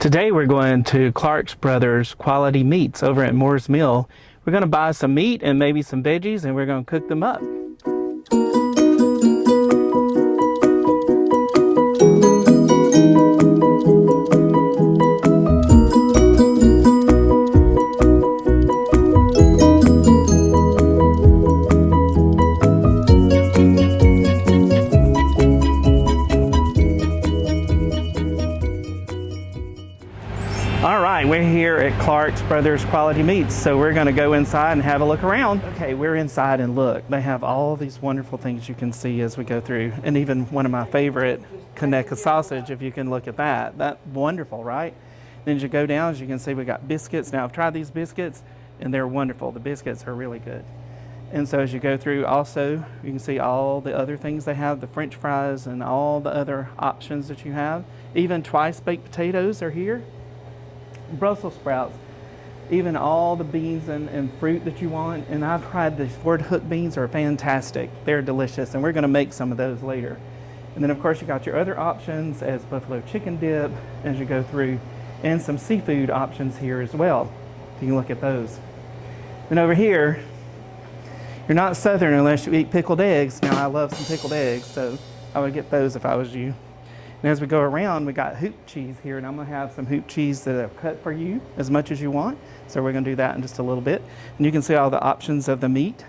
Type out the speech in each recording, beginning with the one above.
Today we're going to Clark's Brothers Quality Meats over at Moore's Mill. We're going to buy some meat and maybe some veggies, and we're going to cook them up. All right, we're here at Clark's Brothers Quality Meats, so we're going to go inside and have a look around. Okay, we're inside and look, they have all these wonderful things you can see as we go through, and even one of my favorite, Conecuh sausage, if you can look at that. That's wonderful, right? Then as you go down, as you can see, we got biscuits. Now, I've tried these biscuits, and they're wonderful. The biscuits are really good. And so as you go through also, you can see all the other things they have, the French fries and all the other options that you have. Even twice baked potatoes are here. Brussels sprouts, even all the beans and fruit that you want. And I've tried these Ford Hook beans are fantastic. They're delicious, and we're going to make some of those later. And then of course you got your other options as buffalo chicken dip as you go through, and some seafood options here as well. You can look at those. And over here, you're not Southern unless you eat pickled eggs. Now I love some pickled eggs, so I would get those if I was you. And as we go around, we got hoop cheese here, and I'm gonna have some hoop cheese that I've cut for you as much as you want. So we're gonna do that in just a little bit. And you can see all the options of the meat.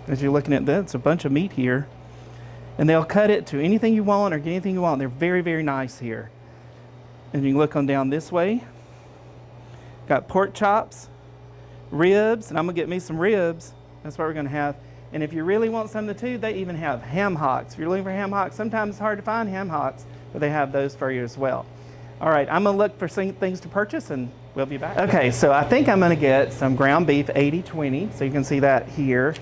As you're looking at that, it's a bunch of meat here. And they'll cut it to anything you want or get anything you want. They're very, very nice here. And you can look on down this way. Got pork chops, ribs, and I'm gonna get me some ribs. That's what we're gonna have. And if you really want something too, they even have ham hocks. If you're looking for ham hocks, sometimes it's hard to find ham hocks, but they have those for you as well. All right, I'm gonna look for things to purchase, and we'll be back. Okay, so I think I'm gonna get some ground beef 80/20, so you can see that here.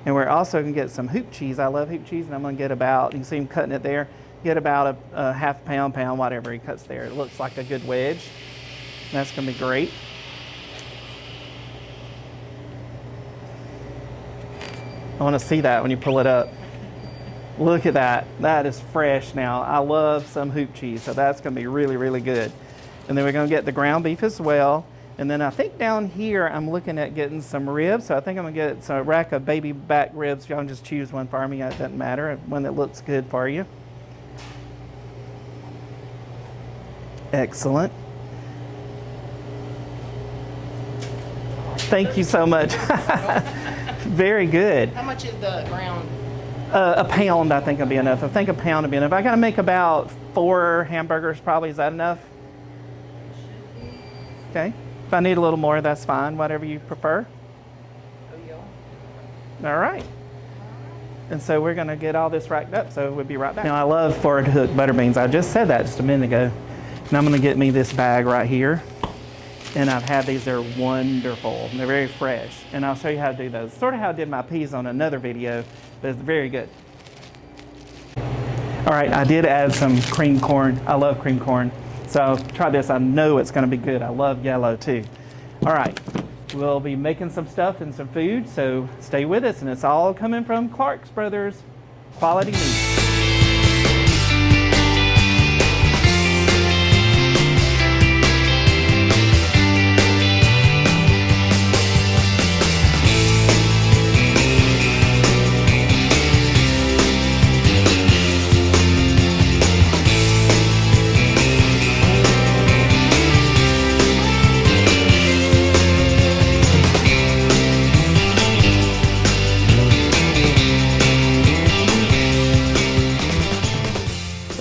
And we're also gonna get some hoop cheese. I love hoop cheese, and I'm gonna get about, you can see him cutting it there, get about a half pound, whatever he cuts there. It looks like a good wedge. That's gonna be great. I want to see that when you pull it up. Look at that. That is fresh now. I love some hoop cheese, so that's going to be really, really good. And then we're going to get the ground beef as well. And then I think down here I'm looking at getting some ribs. So I think I'm going to get a rack of baby back ribs. Y'all can just choose one for me. It doesn't matter. One that looks good for you. Excellent. Thank you so much. Very good. How much is the ground? A pound, I think, will be enough. I think a pound will be enough. I got to make about 4 hamburgers, probably. Is that enough? Okay. If I need a little more, that's fine. Whatever you prefer. All right. And so we're going to get all this racked up, so we'll be right back. Now, I love Ford Hook butter beans. I just said that just a minute ago. And I'm going to get me this bag right here. And I've had these, they're wonderful. They're very fresh. And I'll show you how to do those. Sort of how I did my peas on another video, but it's very good. All right, I did add some cream corn. I love cream corn. So try this, I know it's gonna be good. I love yellow too. All right, we'll be making some stuff and some food, so stay with us. And it's all coming from Clark's Brothers Quality Meats.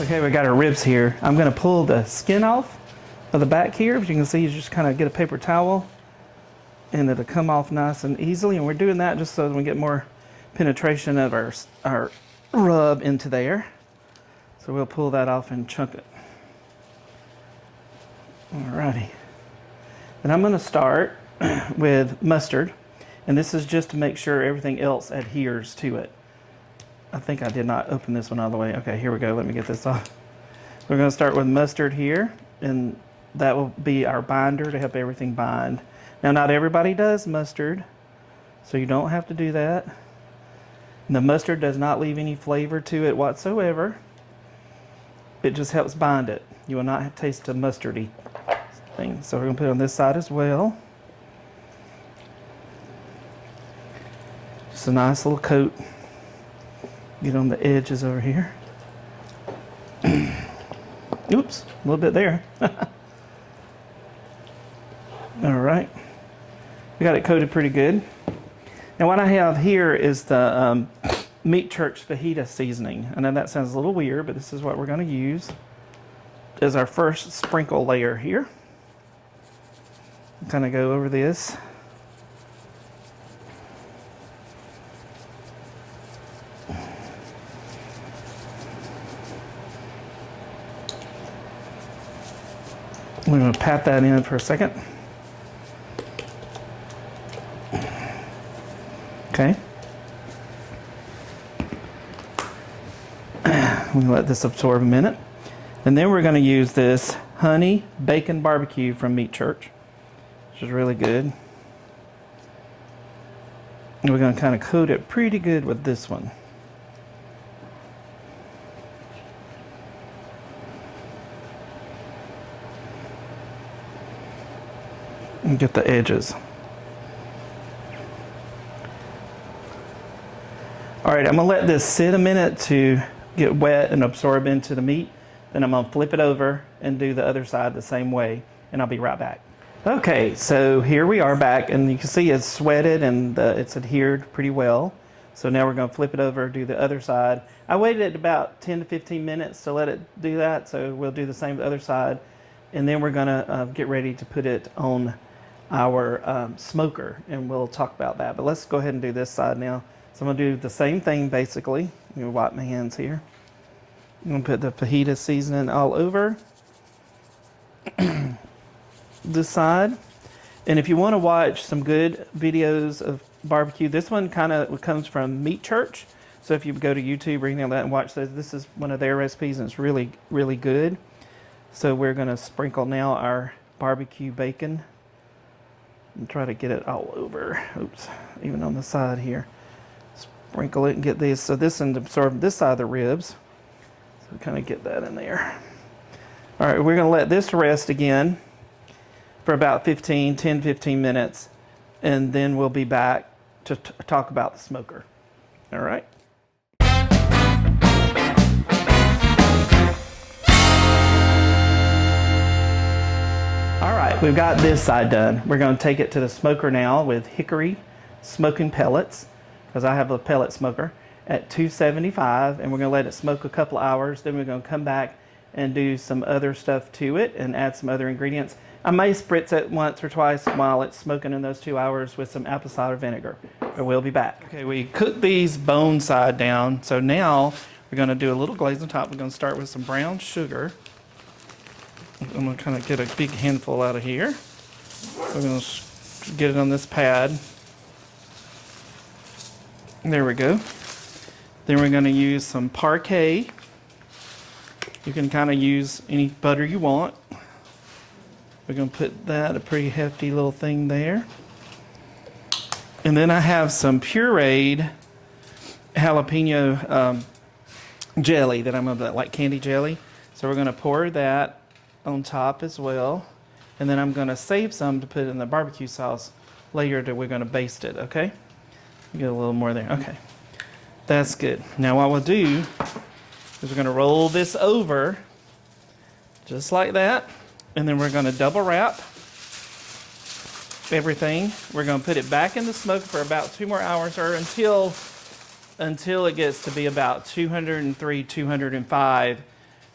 Okay, we got our ribs here. I'm gonna pull the skin off of the back here. As you can see, you just kind of get a paper towel and it'll come off nice and easily. And we're doing that just so that we get more penetration of our rub into there. So we'll pull that off and chunk it. Alrighty. And I'm gonna start with mustard. And this is just to make sure everything else adheres to it. I think I did not open this one all the way. Okay, here we go. Let me get this off. We're going to start with mustard here, and that will be our binder to help everything bind. Now, not everybody does mustard, so you don't have to do that. And the mustard does not leave any flavor to it whatsoever. It just helps bind it. You will not taste a mustardy thing. So we're going to put it on this side as well. Just a nice little coat. Get on the edges over here. Oops, a little bit there. All right. We got it coated pretty good. Now what I have here is the Meat Church fajita seasoning. I know that sounds a little weird, but this is what we're going to use as our first sprinkle layer here. Kind of go over this. We're going to pat that in for a second. Okay. We're going to let this absorb a minute. And then we're going to use this honey bacon barbecue from Meat Church, which is really good. And we're going to kind of coat it pretty good with this one. And get the edges. All right, I'm going to let this sit a minute to get wet and absorb into the meat. Then I'm going to flip it over and do the other side the same way, and I'll be right back. Okay, so here we are back, and you can see it's sweated and it's adhered pretty well. So now we're going to flip it over, do the other side. I waited about 10 to 15 minutes to let it do that, so we'll do the same with the other side. And then we're going to get ready to put it on our smoker, and we'll talk about that. But let's go ahead and do this side now. So I'm going to do the same thing basically. I'm going to wipe my hands here. I'm going to put the fajita seasoning all over this side. And if you want to watch some good videos of barbecue, this one kind of comes from Meat Church. So if you go to YouTube or anything like that and watch those, this is one of their recipes, and it's really, really good. So we're going to sprinkle now our barbecue bacon and try to get it all over. Oops, even on the side here. Sprinkle it and get this. So this and absorb this side of the ribs. So kind of get that in there. All right, we're going to let this rest again for about 10-15 minutes, and then we'll be back to talk about the smoker. All right. All right, we've got this side done. We're going to take it to the smoker now with hickory smoking pellets, because I have a pellet smoker, at 275, and we're going to let it smoke a couple hours. Then we're going to come back and do some other stuff to it and add some other ingredients. I may spritz it once or twice while it's smoking in those 2 hours with some apple cider vinegar, but we'll be back. Okay, we cooked these bone side down, so now we're going to do a little glaze on top. We're going to start with some brown sugar. I'm going to kind of get a big handful out of here. We're going to get it on this pad. There we go. Then we're going to use some parquet. You can kind of use any butter you want. We're going to put that, a pretty hefty little thing there. And then I have some pureed jalapeno jelly that I'm going to, like candy jelly. So we're going to pour that on top as well. And then I'm going to save some to put in the barbecue sauce later that we're going to baste it, okay? Get a little more there. Okay. That's good. Now what we'll do is we're going to roll this over just like that. And then we're going to double wrap everything. We're going to put it back in the smoker for about 2 more hours, or until it gets to be about 203, 205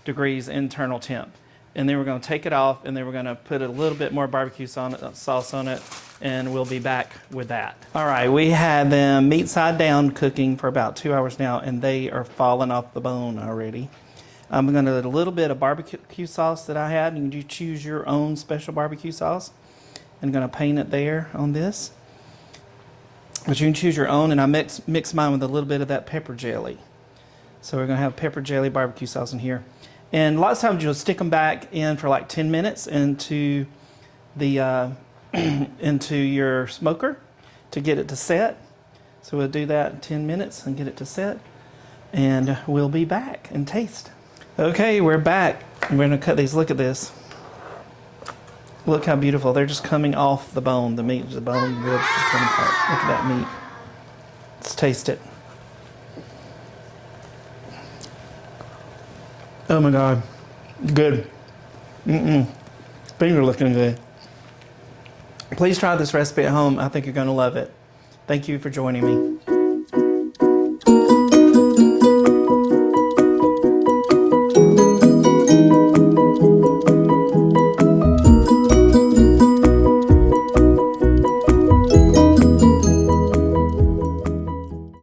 degrees internal temp. And then we're going to take it off, and then we're going to put a little bit more barbecue sauce on it, and we'll be back with that. All right, we had them meat side down cooking for about 2 hours now, and they are falling off the bone already. I'm going to add a little bit of barbecue sauce that I had. You can choose your own special barbecue sauce. I'm going to paint it there on this. But you can choose your own, and I mix mine with a little bit of that pepper jelly. So we're going to have pepper jelly barbecue sauce in here. And lots of times you'll stick them back in for like 10 minutes into the into your smoker to get it to set. So we'll do that in 10 minutes and get it to set. And we'll be back and taste. Okay, we're back. We're gonna cut these. Look at this. Look how beautiful. They're just coming off the bone. The meat, the bone, ribs just coming apart. Look at that meat. Let's taste it. Oh my God. Good. Finger looking good. Please try this recipe at home. I think you're gonna love it. Thank you for joining me.